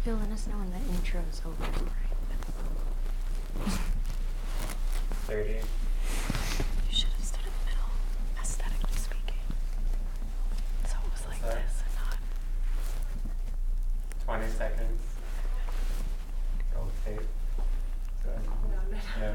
You'll let us know when the intro is over. Right? 30. You should have stood in the middle, aesthetically speaking. So it was like this and not. 20 seconds. Gold tape. No.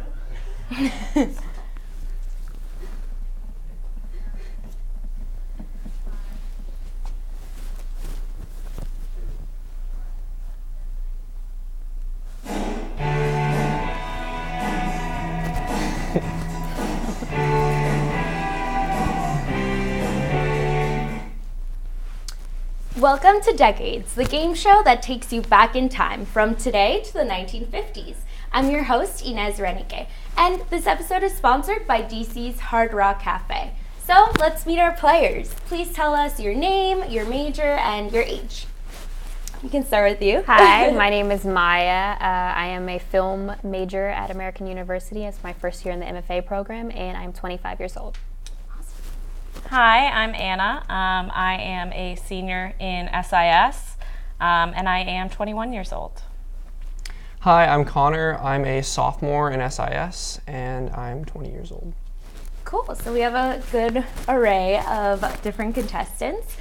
Welcome to Decades, the game show that takes you back in time from today to the 1950s. I'm your host, Ines Renique, and this episode is sponsored by DC's Hard Rock Cafe. So let's meet our players. Please tell us your name, your major, and your age. We can start with you. Hi, my name is Maya. I am a film major at American University. It's my first year in the MFA program, and I'm 25 years old. Hi, I'm Anna. I am a senior in SIS, and I am 21 years old. Hi, I'm Connor. I'm a sophomore in SIS, and I'm 20 years old. Cool, so we have a good array of different contestants.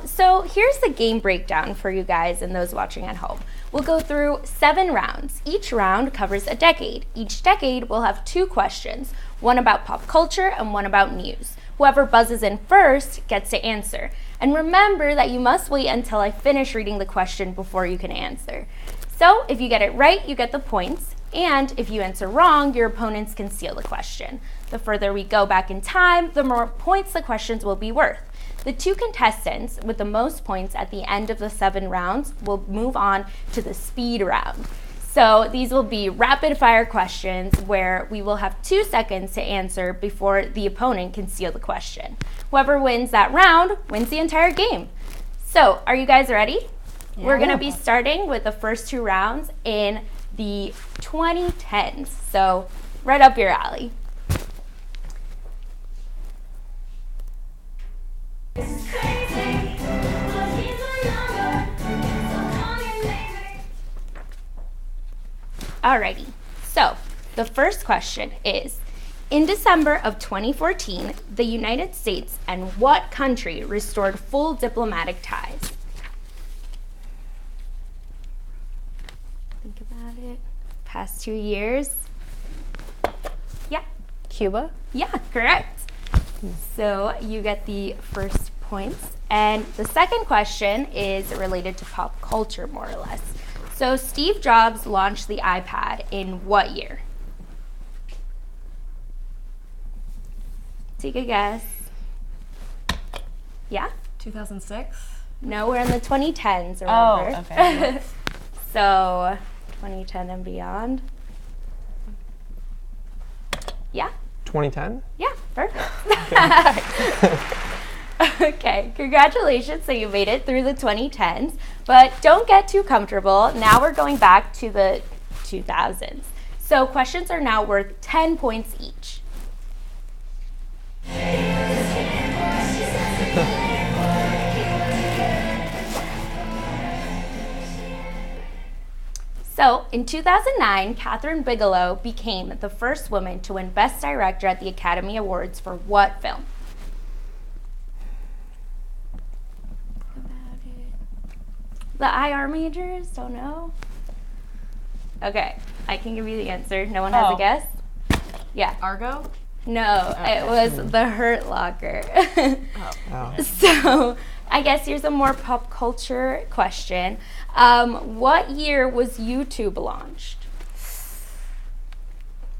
So here's the game breakdown for you guys and those watching at home. We'll go through 7 rounds. Each round covers a decade. Each decade will have 2 questions, one about pop culture and one about news. Whoever buzzes in first gets to answer. And remember that you must wait until I finish reading the question before you can answer. So if you get it right, you get the points. And if you answer wrong, your opponents can steal the question. The further we go back in time, the more points the questions will be worth. The 2 contestants with the most points at the end of the 7 rounds will move on to the speed round. So these will be rapid fire questions where we will have 2 seconds to answer before the opponent can steal the question. Whoever wins that round wins the entire game. So are you guys ready? Yeah. We're gonna be starting with the first 2 rounds in the 2010s. So right up your alley. Alrighty, so the first question is, in December of 2014, the United States and what country restored full diplomatic ties? Think about it. Past 2 years. Yeah. Cuba? Yeah, correct. So you get the first points. And the second question is related to pop culture, more or less. So Steve Jobs launched the iPad in what year? Take a guess. Yeah? 2006? No, we're in the 2010s, remember? Oh, okay. So 2010 and beyond. Yeah? 2010? Yeah, perfect. Okay, congratulations. So you made it through the 2010s, but don't get too comfortable. Now we're going back to the 2000s. So questions are now worth 10 points each. So in 2009, Catherine Bigelow became the first woman to win Best Director at the Academy Awards for what film? The IR majors don't know? Okay, I can give you the answer. No one has a guess? Yeah. Argo? No, Okay. It was The Hurt Locker. Oh. So I guess here's a more pop culture question. What year was YouTube launched?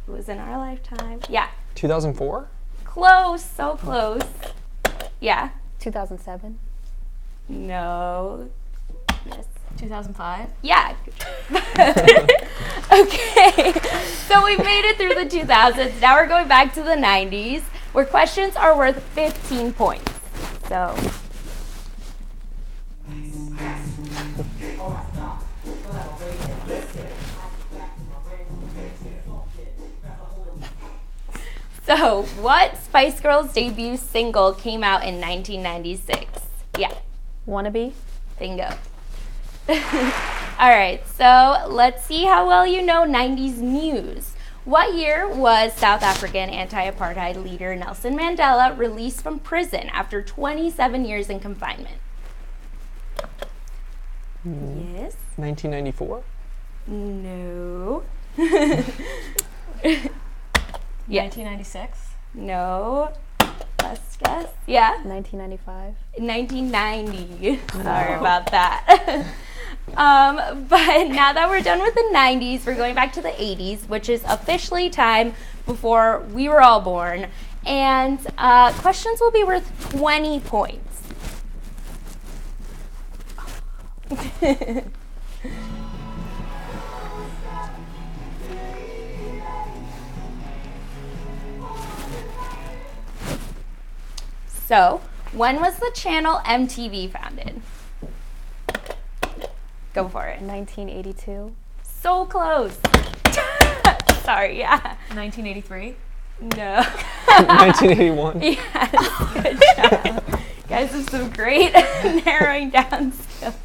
It was in our lifetime. Yeah. 2004? Close, so close. Yeah. 2007? No. Yes. 2005? Yeah. Okay. So we made it through the 2000s. Now we're going back to the 90s, where questions are worth 15 points. So. So, what Spice Girls debut single came out in 1996? Yeah. Wannabe? Bingo. All right, so let's see how well you know 90s news. What year was South African anti-apartheid leader Nelson Mandela released from prison after 27 years in confinement? Yes. 1994? No. Yes. 1996. No. Last guess. Yeah. 1995. 1990. Sorry about that. But now that we're done with the 90s, we're going back to the 80s, which is officially time before we were all born. And questions will be worth 20 points. So, when was the channel MTV founded? Go for it. 1982. So close. Sorry, yeah. 1983. No. 1981? Yes, good job. You guys have some great narrowing down skills.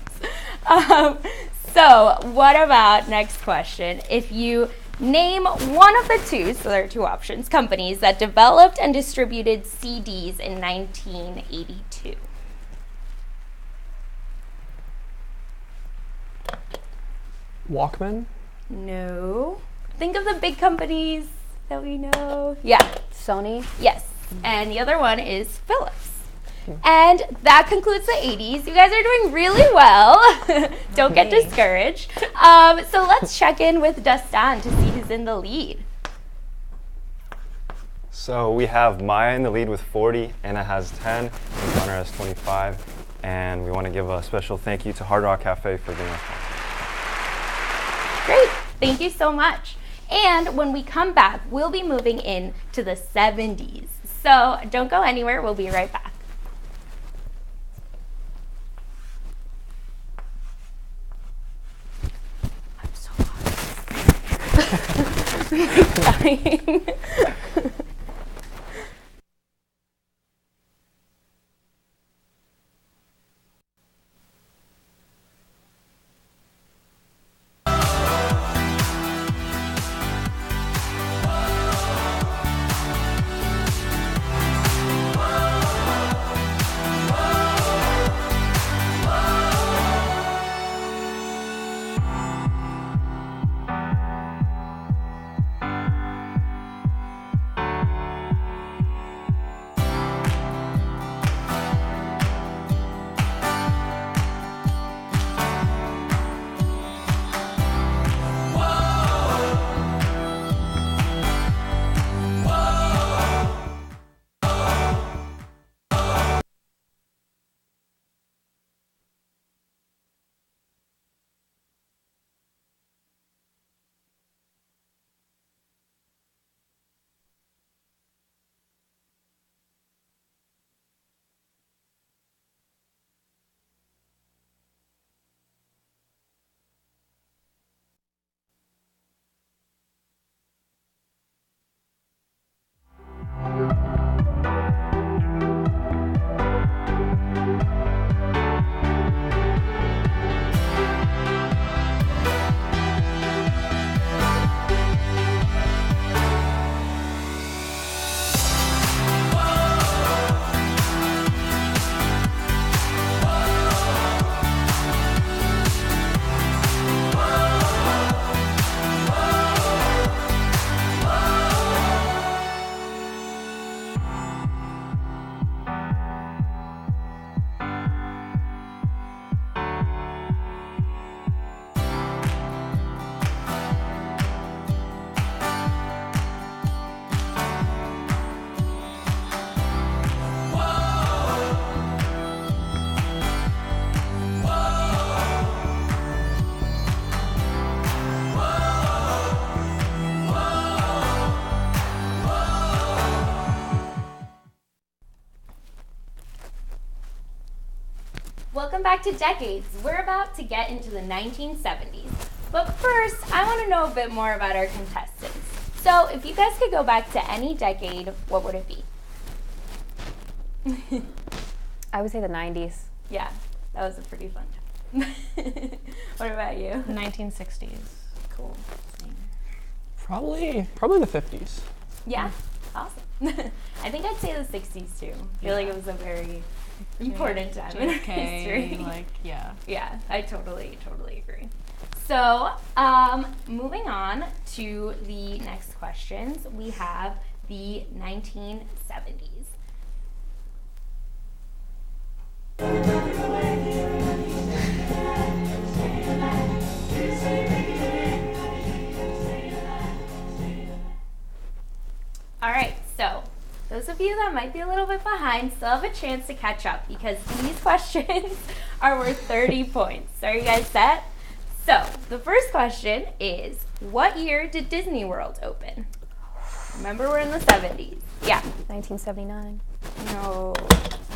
So, what about next question? If you name one of the two, so there are two options, companies that developed and distributed CDs in 1982. Walkman? No. Think of the big companies that we know. Yeah. Sony. Yes. And the other one is Philips. And that concludes the 80s. You guys are doing really well. Don't get discouraged. So let's check in with Dustin to see who's in the lead. So we have Maya in the lead with 40, Anna has 10, and Connor has 25. And we want to give a special thank you to Hard Rock Cafe for being our sponsor. Great. Thank you so much. And when we come back, we'll be moving in to the 70s. So don't go anywhere. We'll be right back. I'm so hot. Welcome back to Decades. We're about to get into the 1970s. But first, I want to know a bit more about our contestants. So, if you guys could go back to any decade, what would it be? I would say the 90s. Yeah, that was a pretty fun What about you? 1960s. Cool. Probably the 50s. Yeah, awesome. I think I'd say the 60s too. I feel like it was a very important time in history. Like, yeah. Yeah, I totally agree. So, moving on to the next questions, we have the 1970s. All right, so those of you that might be a little bit behind still have a chance to catch up because these questions are worth 30 points. Are you guys set? So the first question is, what year did Disney World open? Remember, we're in the 70s. Yeah. 1979. No.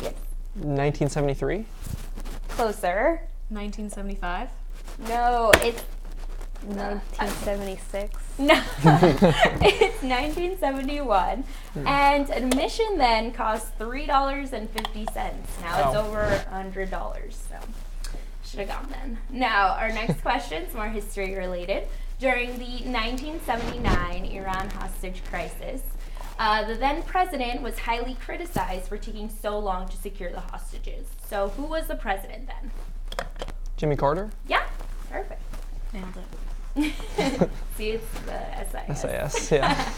Yes. 1973. Closer. 1975. No, it's 1976. no. It's 1971, and admission then cost $3.50. Now it's Wow. over $100. So should have gone then. Now our next question is more history related. During the 1979 Iran hostage crisis, the then president was highly criticized for taking so long to secure the hostages. So who was the president then? Jimmy Carter. Yeah, perfect. Nailed it. See, it's the SIS. SAS. Yeah.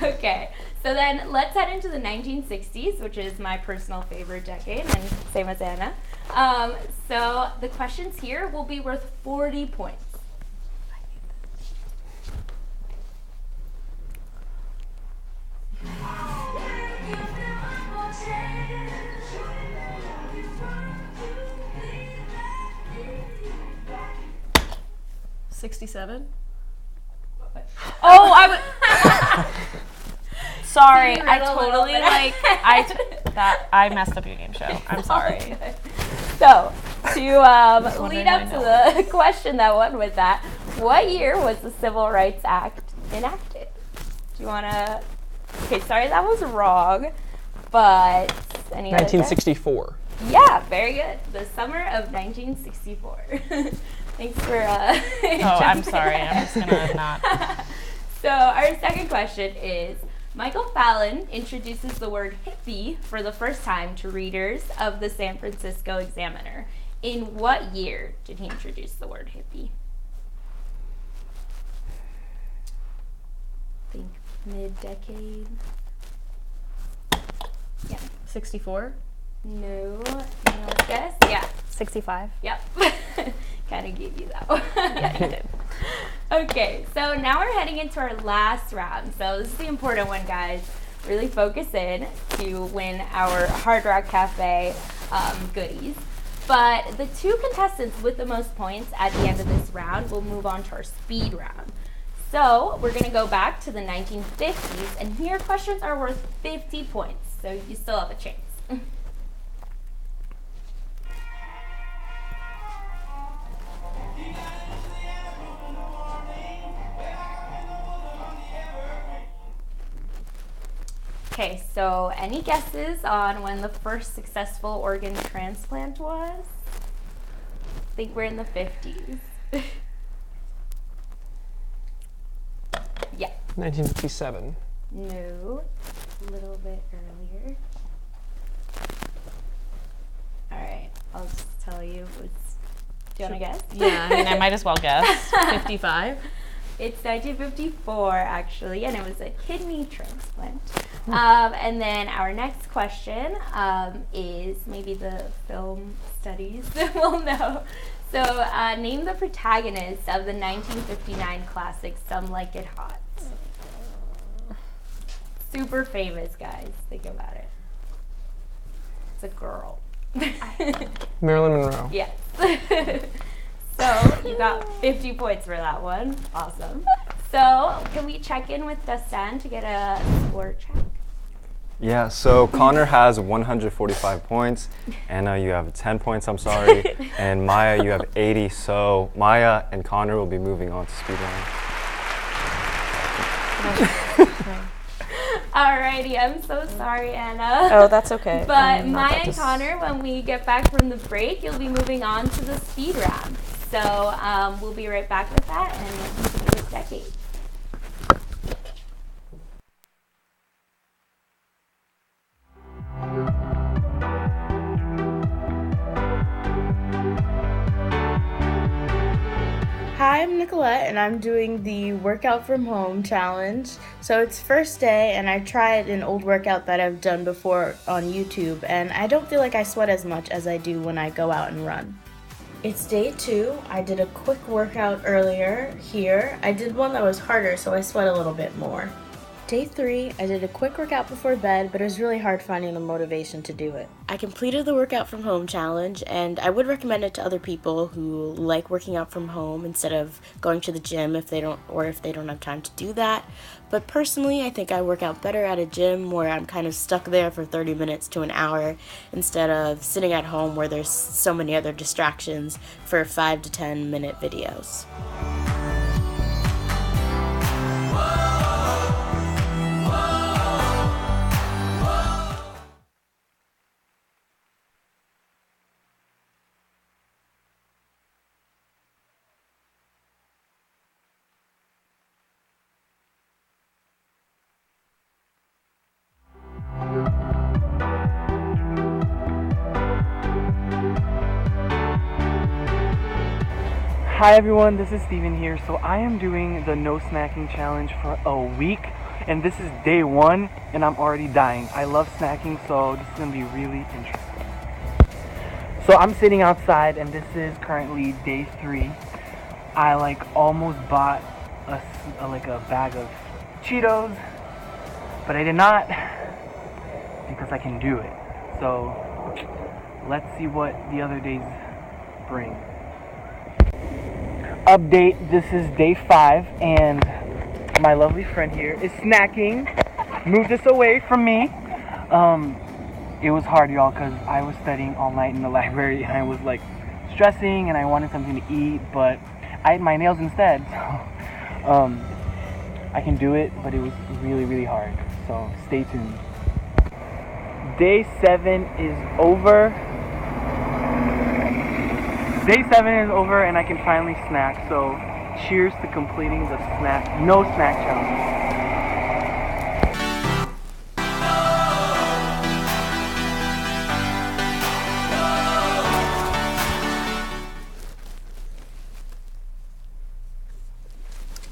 Okay, so then let's head into the 1960s, which is my personal favorite decade, and same as Anna. So the questions here will be worth 40 points. 67. Oh, I would. Sorry, You I read a little totally bit. I messed up your game show. I'm sorry. So, to wondering lead up to the question that went with that, what year was the Civil Rights Act enacted? Do you want to? Okay, sorry, that was wrong, but any other guess? 1964. Yeah, very good. The summer of 1964. Thanks for. Oh, I'm sorry. I'm just gonna not. So our second question is, Michael Fallon introduces the word hippie for the first time to readers of the San Francisco Examiner. In what year did he introduce the word hippie? Think mid-decade. Yeah. 64. No. Anyone guess? Yeah. 65. Yep. Kind of gave you that one. Yeah, you did. Okay, so now we're heading into our last round. So this is the important one, guys. Really focus in to win our Hard Rock Cafe goodies. But the two contestants with the most points at the end of this round will move on to our speed round. So we're going to go back to the 1950s, and here questions are worth 50 points. So you still have a chance. Okay, so any guesses on when the first successful organ transplant was? I think we're in the 50s. Yeah. 1957. No, a little bit earlier. All right, I'll just tell you. Do you want to guess? Yeah, I mean, I might as well guess. 55. It's 1954, actually, and it was a kidney transplant. And then our next question is maybe the film studies will know. So name the protagonist of the 1959 classic Some Like It Hot. Super famous, guys. Think about it. It's a girl. Marilyn Monroe. Yes. So you got 50 points for that one. Awesome. So can we check in with Dustin to get a score check? Yeah, so Connor has 145 points. Anna, you have 10 points, I'm sorry. And Maya, you have 80. So Maya and Connor will be moving on to speed round. Alrighty, I'm so sorry, Anna. Oh, that's okay. But I'm not Maya that and Connor, when we get back from the break, you'll be moving on to the speed round. So we'll be right back with that and continue with decades. Hi, I'm Nicolette, and I'm doing the workout from home challenge. So it's first day, and I tried an old workout that I've done before on YouTube, and I don't feel like I sweat as much as I do when I go out and run. It's day 2. I did a quick workout earlier here. I did one that was harder, so I sweat a little bit more. Day 3, I did a quick workout before bed, but it was really hard finding the motivation to do it. I completed the workout from home challenge, and I would recommend it to other people who like working out from home instead of going to the gym if they don't have time to do that. But personally, I think I work out better at a gym where I'm kind of stuck there for 30 minutes to an hour instead of sitting at home where there's so many other distractions for 5 to 10 minute videos. Hi everyone, this is Steven here. So I am doing the no snacking challenge for a week, and this is day 1 and I'm already dying. I love snacking, so this is going to be really interesting. So I'm sitting outside and this is currently day 3. I almost bought a bag of Cheetos, but I did not because I can do it. So let's see what the other days bring. Update, this is day 5 and my lovely friend here is snacking. Move this away from me. It was hard, y'all, because I was studying all night in the library and I was stressing and I wanted something to eat, but I ate my nails instead. So I can do it, but it was really, really hard. So stay tuned. Day 7 is over. Day 7 is over and I can finally snack, so cheers to completing the no snack challenge.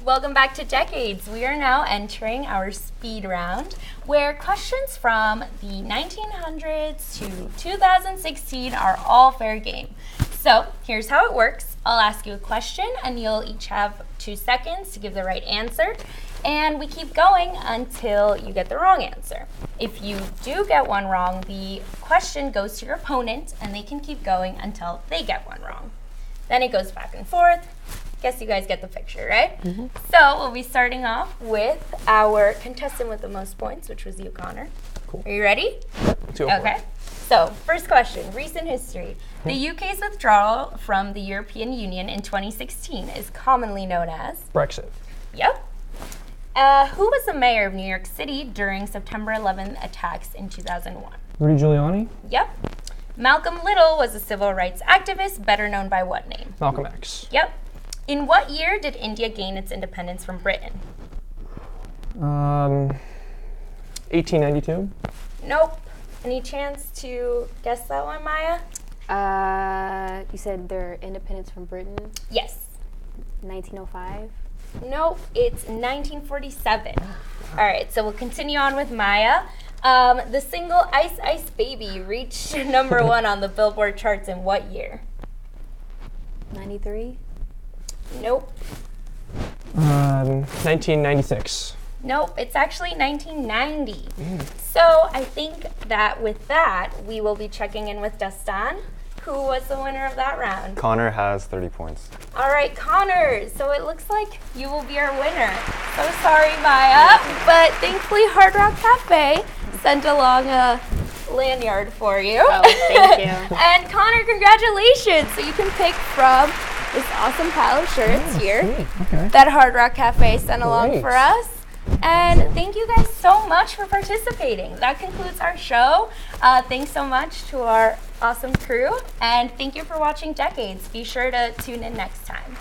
Welcome back to Decades. We are now entering our speed round, where questions from the 1900s to 2016 are all fair game. So here's how it works. I'll ask you a question and you'll each have 2 seconds to give the right answer. And we keep going until you get the wrong answer. If you do get one wrong, the question goes to your opponent and they can keep going until they get one wrong. Then it goes back and forth. Guess you guys get the picture, right? Mm-hmm. So we'll be starting off with our contestant with the most points, which was you, Connor. Cool. Are you ready? Okay. So, first question, recent history. The UK's withdrawal from the European Union in 2016 is commonly known as? Brexit. Yep. Who was the mayor of New York City during September 11th attacks in 2001? Rudy Giuliani. Yep. Malcolm Little was a civil rights activist, better known by what name? Malcolm X. Yep. In what year did India gain its independence from Britain? 1892. Nope. Any chance to guess that one, Maya? You said their independence from Britain? Yes. 1905? Nope, it's 1947. All right, so we'll continue on with Maya. The single Ice Ice Baby reached #1 on the Billboard charts in what year? 93? Nope. 1996. Nope, it's actually 1990. So I think that with that, we will be checking in with Dastan, who was the winner of that round. Connor has 30 points. All right, Connor, so it looks like you will be our winner. So sorry, Maya, but thankfully Hard Rock Cafe sent along a lanyard for you. Oh, thank you. And Connor, congratulations. So you can pick from this awesome pile of shirts here Okay. that Hard Rock Cafe sent along Great. for us. And thank you guys so much for participating. That concludes our show. Thanks so much to our awesome crew. And thank you for watching Decades. Be sure to tune in next time.